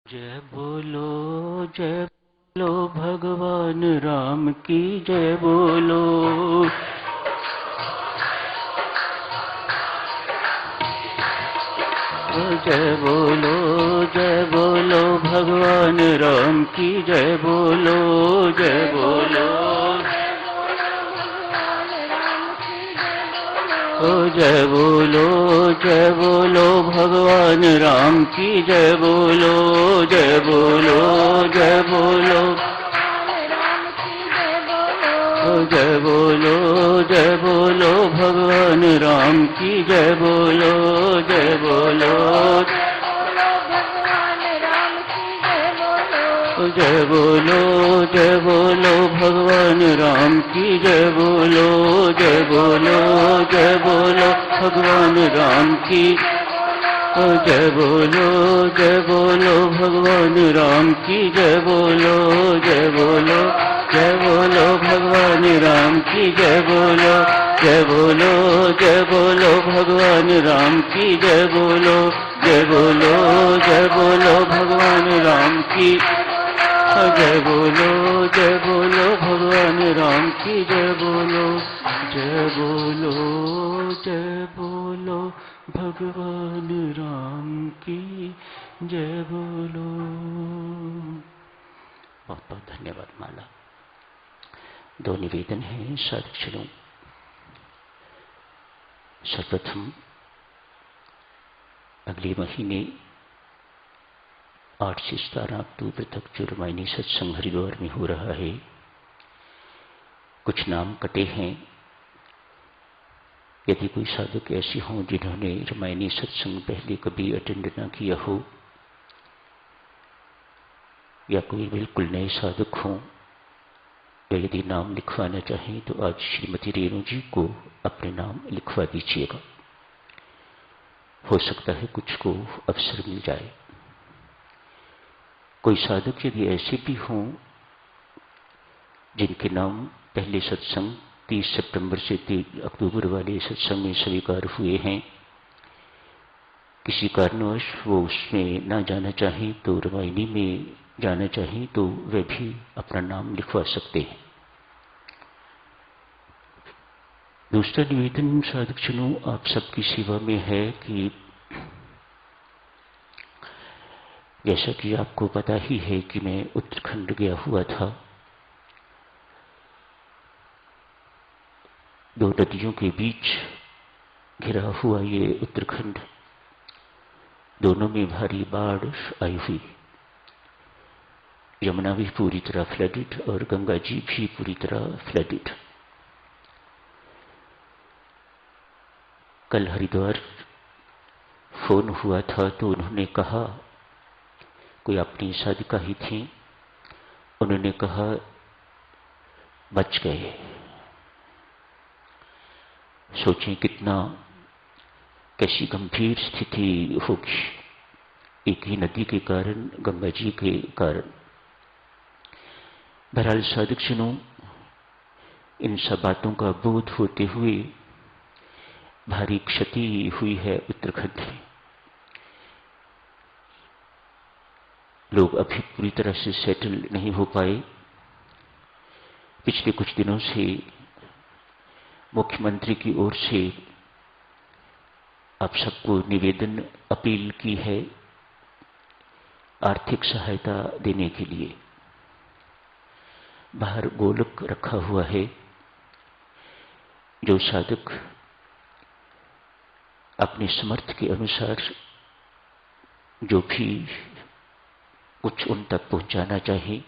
जय बोलो भगवान राम की जय बोलो। जय बोलो भगवान राम की जय बोलो। जय बोलो जय बोलो भगवान राम की जय बोलो। जय बोलो जय बोलो जय बोलो भगवान राम की जय बोलो। जय बोलो जय बोलो भगवान राम की जय बोलो। जय बोलो भगवान राम की जय बोलो भगवान राम की जय बोलो। जय बोलो भगवान राम की जय बोलो। जय बोलो भगवान राम की जय बोलो। जय बोलो भगवान राम की जय बोलो भगवान राम की जय बोलो। जय बोलो भगवान राम की जय बोलो। बहुत बहुत धन्यवाद माला। दो निवेदन हैं साधुजनों। सर्वप्रथम अगले महीने 8 से 17 अक्टूबर तक जो रामायणी सत्संग हरिद्वार में हो रहा है, कुछ नाम कटे हैं। यदि कोई साधक ऐसे हों जिन्होंने रामायणी सत्संग पहले कभी अटेंड न किया हो, या कोई बिल्कुल नए साधक हों, या यदि नाम लिखवाना चाहें तो आज श्रीमती रेणु जी को अपने नाम लिखवा दीजिएगा। हो सकता है कुछ को अवसर मिल जाए। कोई साधक यदि ऐसे भी हों जिनके नाम पहले सत्संग 30 सितंबर से 3 अक्टूबर वाले सत्संग में स्वीकार हुए हैं, किसी कारणवश वो उसमें ना जाना चाहें तो रामायणी में जाना चाहें तो वे भी अपना नाम लिखवा सकते हैं। दूसरा निवेदन साधकजनों आप सबकी सेवा में है कि जैसा कि आपको पता ही है कि मैं उत्तराखंड गया हुआ था। 2 नदियों के बीच घिरा हुआ ये उत्तराखंड, दोनों में भारी बाढ़ आई हुई। यमुना भी पूरी तरह फ्लडेड और गंगा जी भी पूरी तरह फ्लडेड। कल हरिद्वार फोन हुआ था तो उन्होंने कहा, कोई अपनी साधिका ही थी, उन्होंने कहा बच गए। सोचें कितना कैसी गंभीर स्थिति होगी एक ही नदी के कारण, गंगा जी के कारण। बहरहाल साधकजनों, इन सब बातों का बोध होते हुए भारी क्षति हुई है उत्तराखंड में। लोग अभी पूरी तरह से सेटल नहीं हो पाए। पिछले कुछ दिनों से मुख्यमंत्री की ओर से आप सबको निवेदन अपील की है आर्थिक सहायता देने के लिए। बाहर गोलक रखा हुआ है। जो साधक अपने समर्थ के अनुसार जो भी कुछ उन तक पहुंचाना चाहे,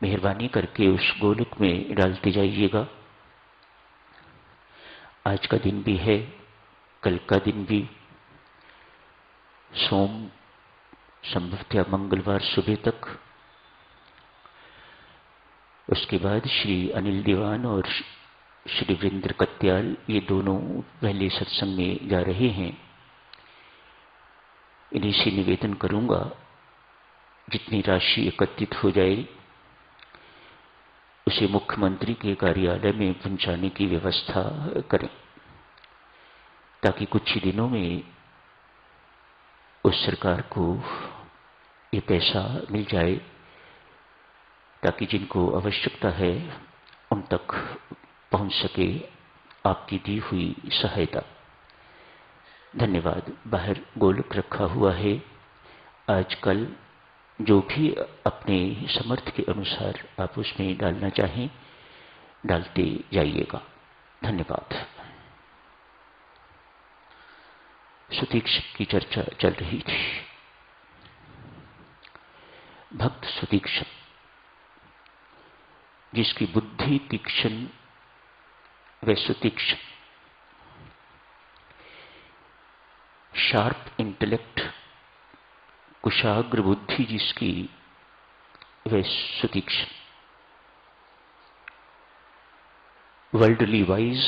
मेहरबानी करके उस गोलक में डालते जाइएगा। आज का दिन भी है, कल का दिन भी, सोम संभवतः मंगलवार सुबह तक। उसके बाद श्री अनिल दीवान और श्री वीरेंद्र कत्याल ये दोनों पहले सत्संग में जा रहे हैं। इन्हीं से निवेदन करूंगा जितनी राशि एकत्रित हो जाए उसे मुख्यमंत्री के कार्यालय में पहुंचाने की व्यवस्था करें, ताकि कुछ ही दिनों में उस सरकार को पैसा मिल जाए ताकि जिनको आवश्यकता है उन तक पहुंच सके आपकी दी हुई सहायता। धन्यवाद। बाहर गोलक रखा हुआ है, आजकल जो भी अपने समर्थ के अनुसार आप उसमें डालना चाहें डालते जाइएगा। धन्यवाद। सुतीक्ष्ण की चर्चा चल रही थी। भक्त सुतीक्ष्ण, जिसकी बुद्धि तीक्ष्ण व सुतीक्ष्ण, शार्प इंटेलेक्ट, कुशाग्र बुद्धि जिसकी वह सुतीक्ष्ण, वर्ल्डली वाइज,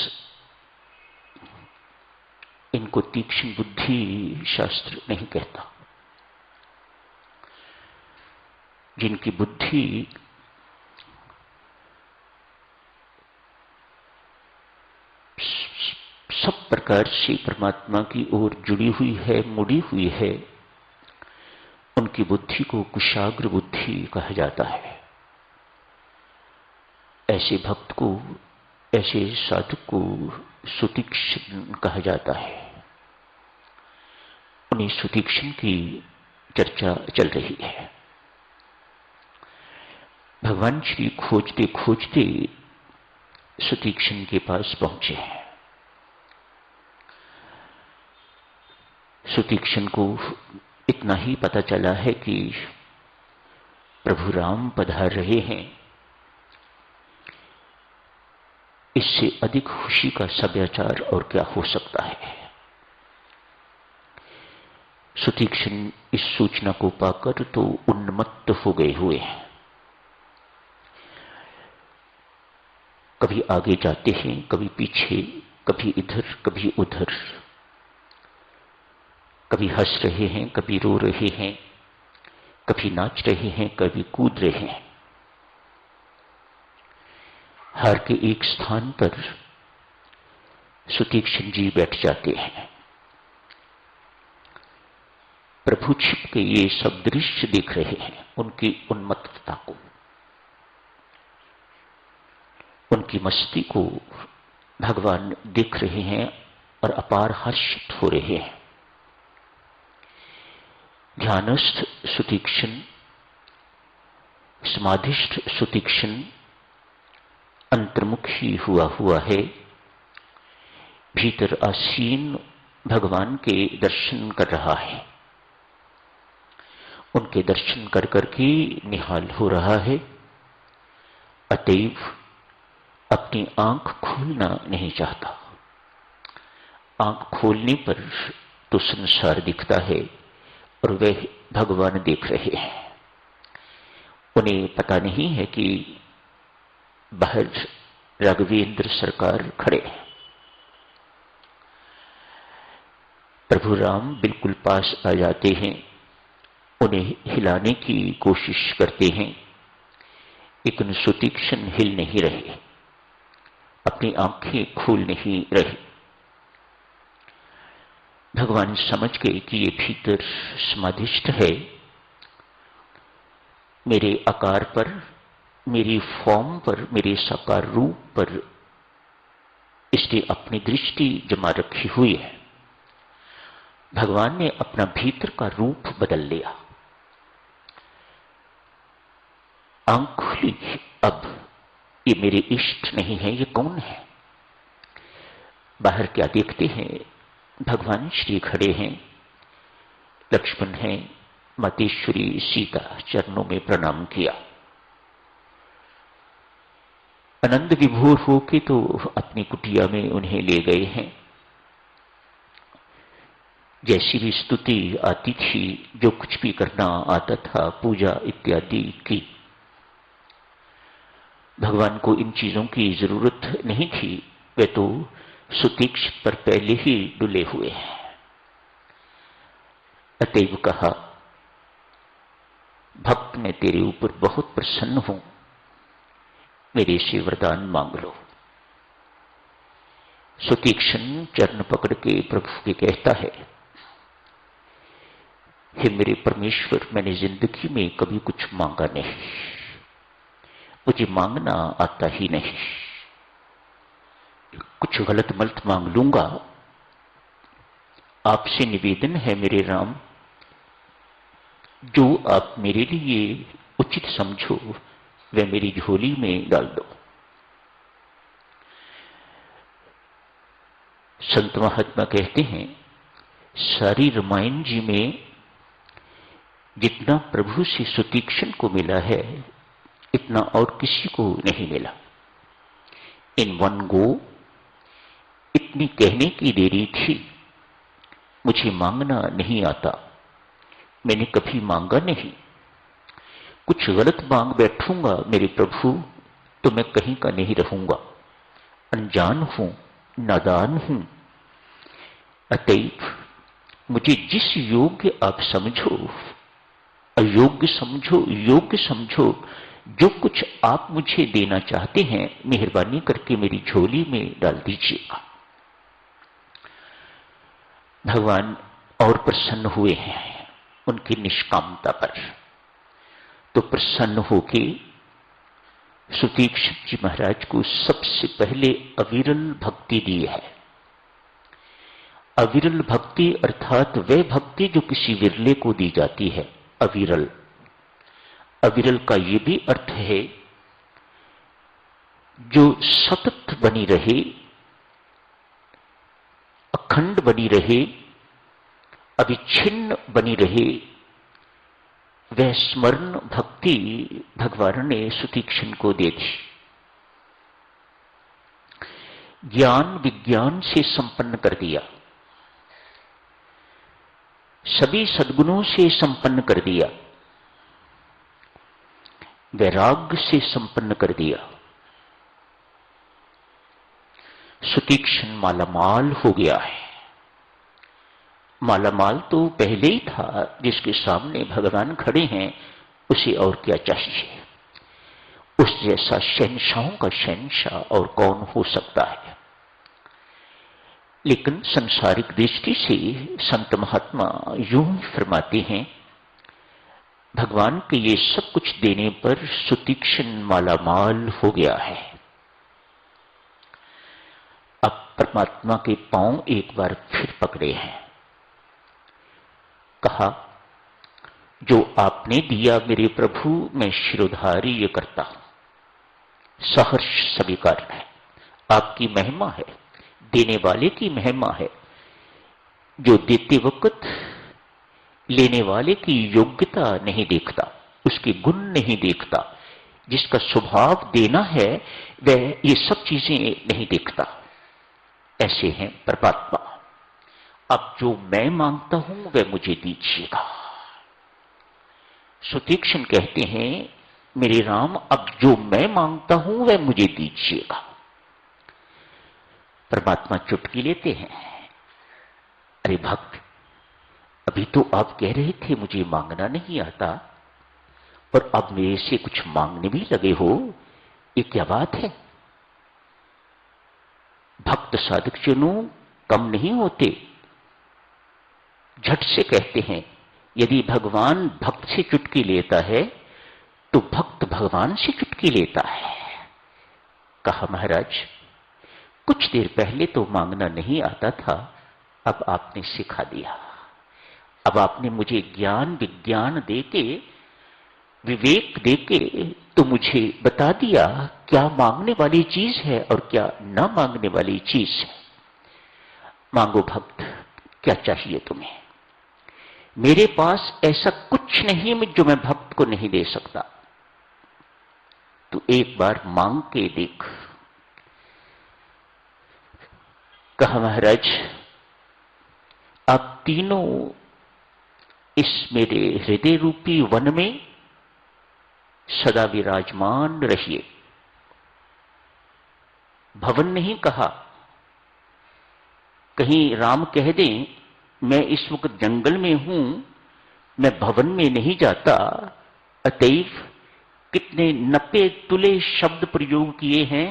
इनको तीक्ष्ण बुद्धि शास्त्र नहीं कहता। जिनकी बुद्धि सब प्रकार से परमात्मा की ओर जुड़ी हुई है, मुड़ी हुई है, उनकी बुद्धि को कुशाग्र बुद्धि कहा जाता है। ऐसे भक्त को, ऐसे साधक को सुतीक्ष्ण कहा जाता है। उन्हीं सुतीक्ष्ण की चर्चा चल रही है। भगवान श्री खोजते खोजते सुतीक्ष्ण के पास पहुंचे हैं। सुतीक्ष्ण को इतना ही पता चला है कि प्रभु राम पधार रहे हैं। इससे अधिक खुशी का समाचार और क्या हो सकता है। सुतीक्ष्ण इस सूचना को पाकर तो उन्मत्त हो गए हुए हैं। कभी आगे जाते हैं, कभी पीछे, कभी इधर कभी उधर, कभी हंस रहे हैं, कभी रो रहे हैं, कभी नाच रहे हैं, कभी कूद रहे हैं। हर के एक स्थान पर सुतीक्ष्ण जी बैठ जाते हैं। प्रभु छिप के ये सब दृश्य देख रहे हैं, उनकी उन्मत्तता को, उनकी मस्ती को भगवान देख रहे हैं और अपार हर्षित हो रहे हैं। ध्यानस्थ सुतीक्ष्ण, समाधिस्थ सुतीक्ष्ण अंतर्मुखी हुआ है। भीतर आसीन भगवान के दर्शन कर रहा है। उनके दर्शन कर करके निहाल हो रहा है। अतएव अपनी आंख खोलना नहीं चाहता। आंख खोलने पर तो संसार दिखता है और वह भगवान देख रहे हैं। उन्हें पता नहीं है कि बाहर राघवेंद्र सरकार खड़े हैं। प्रभु राम बिल्कुल पास आ जाते हैं, उन्हें हिलाने की कोशिश करते हैं, लेकिन सुतीक्ष्ण हिल नहीं रहे, अपनी आंखें खोल नहीं रहे। भगवान समझ गए कि ये भीतर समाधिस्थ है। मेरे आकार पर, मेरी फॉर्म पर, मेरे साकार रूप पर इसने अपनी दृष्टि जमा रखी हुई है। भगवान ने अपना भीतर का रूप बदल लिया। आंख खुली, अब ये मेरे इष्ट नहीं है, ये कौन है? बाहर क्या देखते हैं? भगवान श्री खड़े हैं, लक्ष्मण हैं, मातेश्वरी सीता चरणों में प्रणाम किया। आनंद विभोर होके तो अपनी कुटिया में उन्हें ले गए हैं। जैसी भी स्तुति आती थी, जो कुछ भी करना आता था, पूजा इत्यादि की। भगवान को इन चीजों की जरूरत नहीं थी, वे तो सुतीक्ष्ण पर पहले ही डुले हुए हैं। अतएव कहा, भक्त मैं तेरे ऊपर बहुत प्रसन्न हूं, मेरे से वरदान मांग लो। सुतीक्ष्ण चरण पकड़ के प्रभु के कहता है, हे मेरे परमेश्वर, मैंने जिंदगी में कभी कुछ मांगा नहीं, मुझे मांगना आता ही नहीं। कुछ गलत मलत मांग लूंगा। आपसे निवेदन है मेरे राम, जो आप मेरे लिए उचित समझो वह मेरी झोली में डाल दो। संत महात्मा कहते हैं, सारी रामायण जी में जितना प्रभु से सुतीक्षण को मिला है, इतना और किसी को नहीं मिला। इन वन गो इतनी कहने की देरी थी, मुझे मांगना नहीं आता, मैंने कभी मांगा नहीं। कुछ गलत मांग बैठूंगा मेरे प्रभु तो मैं कहीं का नहीं रहूंगा। अनजान हूं, नादान हूं, अतएव मुझे जिस योग्य आप समझो, अयोग्य समझो, योग्य समझो, जो कुछ आप मुझे देना चाहते हैं, मेहरबानी करके मेरी झोली में डाल दीजिएगा। भगवान और प्रसन्न हुए हैं उनकी निष्कामता पर, तो प्रसन्न होके सुतीक्षण जी महाराज को सबसे पहले अविरल भक्ति दी है। अविरल भक्ति अर्थात वह भक्ति जो किसी विरले को दी जाती है, अविरल। अविरल का यह भी अर्थ है जो सतत बनी रहे, अखंड बनी रहे, अविच्छिन्न बनी रहे, वह स्मरण भक्ति भगवान ने सुतीक्षण को दे दी। ज्ञान विज्ञान से संपन्न कर दिया, सभी सद्गुणों से संपन्न कर दिया, वैराग्य से संपन्न कर दिया। सुतीक्षण मालामाल हो गया है। मालामाल तो पहले ही था, जिसके सामने भगवान खड़े हैं, उसे और क्या चाहिए। उस जैसा शहंशाहों का शहंशाह और कौन हो सकता है। लेकिन संसारिक दृष्टि से संत महात्मा यूं ही फरमाते हैं, भगवान के ये सब कुछ देने पर सुतीक्षण मालामाल हो गया है। अब परमात्मा के पांव एक बार फिर पकड़े हैं। कहा, जो आपने दिया मेरे प्रभु, मैं शिरोधार्य करता हूं, सहर्ष स्वीकार है। आपकी महिमा है, देने वाले की महिमा है, जो देते वक्त लेने वाले की योग्यता नहीं देखता, उसके गुण नहीं देखता, जिसका स्वभाव देना है वह ये सब चीजें नहीं देखता। ऐसे हैं परमात्मा। अब जो मैं मांगता हूं वह मुझे दीजिएगा। सुतीक्षण कहते हैं, मेरे राम, अब जो मैं मांगता हूं वह मुझे दीजिएगा। परमात्मा चुटकी लेते हैं, अरे भक्त, अभी तो आप कह रहे थे मुझे मांगना नहीं आता, और अब मेरे से कुछ मांगने भी लगे हो, ये क्या बात है। भक्त साधक जनों कम नहीं होते। झट से कहते हैं, यदि भगवान भक्त से चुटकी लेता है तो भक्त भगवान से चुटकी लेता है। कहा, महाराज, कुछ देर पहले तो मांगना नहीं आता था, अब आपने सिखा दिया। अब आपने मुझे ज्ञान विज्ञान देके, विवेक देके तो मुझे बता दिया क्या मांगने वाली चीज है और क्या न मांगने वाली चीज है। मांगो भक्त, क्या चाहिए तुम्हें। मेरे पास ऐसा कुछ नहीं जो मैं भक्त को नहीं दे सकता। तो एक बार मांग के देख। कहा, महाराज, आप तीनों इस मेरे हृदय रूपी वन में सदा विराजमान रहिए। भवन नहीं कहा, कहीं राम कह दें मैं इस वक्त जंगल में हूं, मैं भवन में नहीं जाता। अतएव कितने नपे तुले शब्द प्रयोग किए हैं।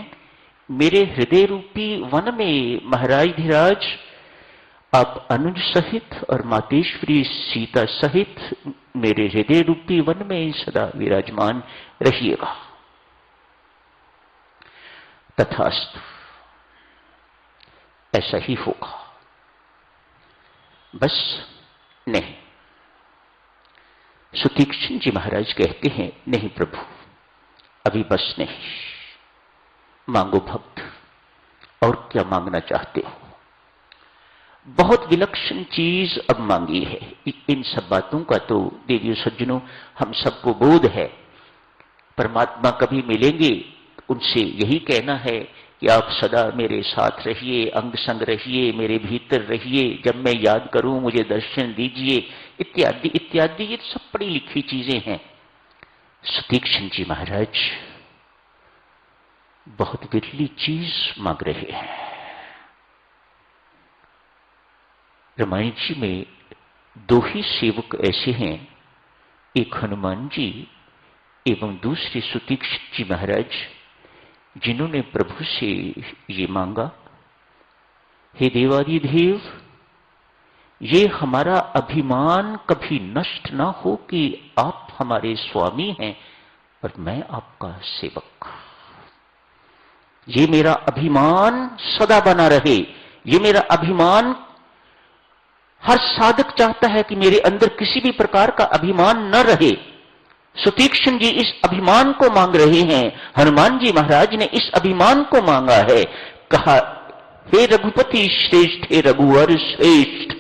मेरे हृदय रूपी वन में महाराज धीराज आप अनुज सहित और मातेश्वरी सीता सहित मेरे हृदय रूपी वन में सदा विराजमान रहिएगा। तथास्तु, ऐसा ही होगा। बस नहीं। सुतीक्ष्ण जी महाराज कहते हैं, नहीं प्रभु, अभी बस नहीं, मांगो भक्त, और क्या मांगना चाहते हो? बहुत विलक्षण चीज अब मांगी है। इन सब बातों का तो देवियों सज्जनों हम सबको बोध है। परमात्मा कभी मिलेंगे, उनसे यही कहना है कि आप सदा मेरे साथ रहिए, अंग संग रहिए, मेरे भीतर रहिए, जब मैं याद करूं मुझे दर्शन दीजिए, इत्यादि इत्यादि। ये सब पढ़ी लिखी चीजें हैं। सुतीक्ष्ण जी महाराज बहुत विरली चीज मांग रहे हैं। रामायण जी में दो ही सेवक ऐसे हैं, एक हनुमान जी एवं दूसरे सुतीक्ष्ण जी महाराज, जिन्होंने प्रभु से ये मांगा, हे देवादिदेव, ये हमारा अभिमान कभी नष्ट ना हो कि आप हमारे स्वामी हैं और मैं आपका सेवक। ये मेरा अभिमान सदा बना रहे। ये मेरा अभिमान, हर साधक चाहता है कि मेरे अंदर किसी भी प्रकार का अभिमान न रहे। सुतीक्ष्ण जी इस अभिमान को मांग रहे हैं। हनुमान जी महाराज ने इस अभिमान को मांगा है। कहा, हे रघुपति श्रेष्ठ, हे रघुवर श्रेष्ठ,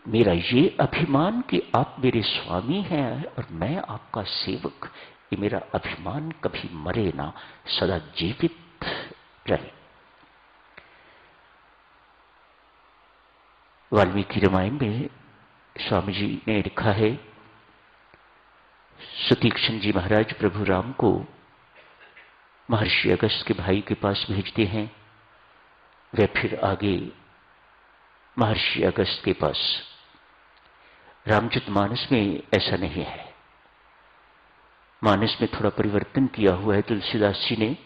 मेरा ये अभिमान कि आप मेरे स्वामी हैं और मैं आपका सेवक, ये मेरा अभिमान कभी मरे ना, सदा जीवित रहे। वाल्मीकि रामायण में स्वामी जी ने लिखा है, सुतीक्ष्ण जी महाराज प्रभु राम को महर्षि अगस्त के भाई के पास भेजते हैं। वे फिर आगे महर्षि अगस्त के पास। रामचरितमानस में ऐसा नहीं है। मानस में थोड़ा परिवर्तन किया हुआ है तुलसीदास जी ने।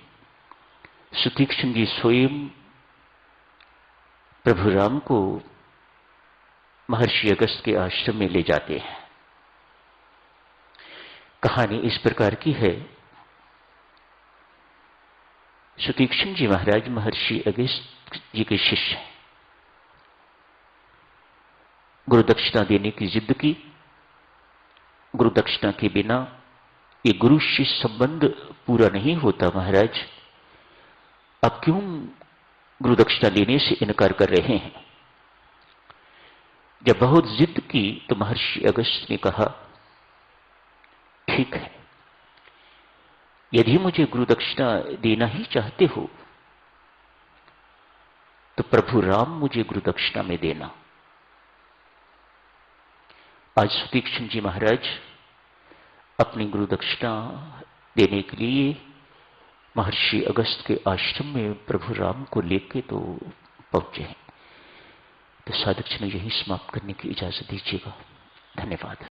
सुतीक्ष्ण जी स्वयं प्रभु राम को महर्षि अगस्त के आश्रम में ले जाते हैं। कहानी इस प्रकार की है, सुतीक्ष्ण जी महाराज महर्षि अगस्त जी के शिष्य हैं। गुरु दक्षिणा देने की जिद की। गुरु दक्षिणा के बिना ये गुरु शिष्य संबंध पूरा नहीं होता। महाराज, आप क्यों गुरु दक्षिणा लेने से इनकार कर रहे हैं? जब बहुत जिद की तो महर्षि अगस्त ने कहा, ठीक है, यदि मुझे गुरु दक्षिणा देना ही चाहते हो तो प्रभु राम मुझे गुरु दक्षिणा में देना। आज सुतीक्ष्ण जी महाराज अपनी गुरु दक्षिणा देने के लिए महर्षि अगस्त के आश्रम में प्रभु राम को लेके तो पहुंचे हैं। तो साधक जी ने यही समाप्त करने की इजाजत दीजिएगा। धन्यवाद।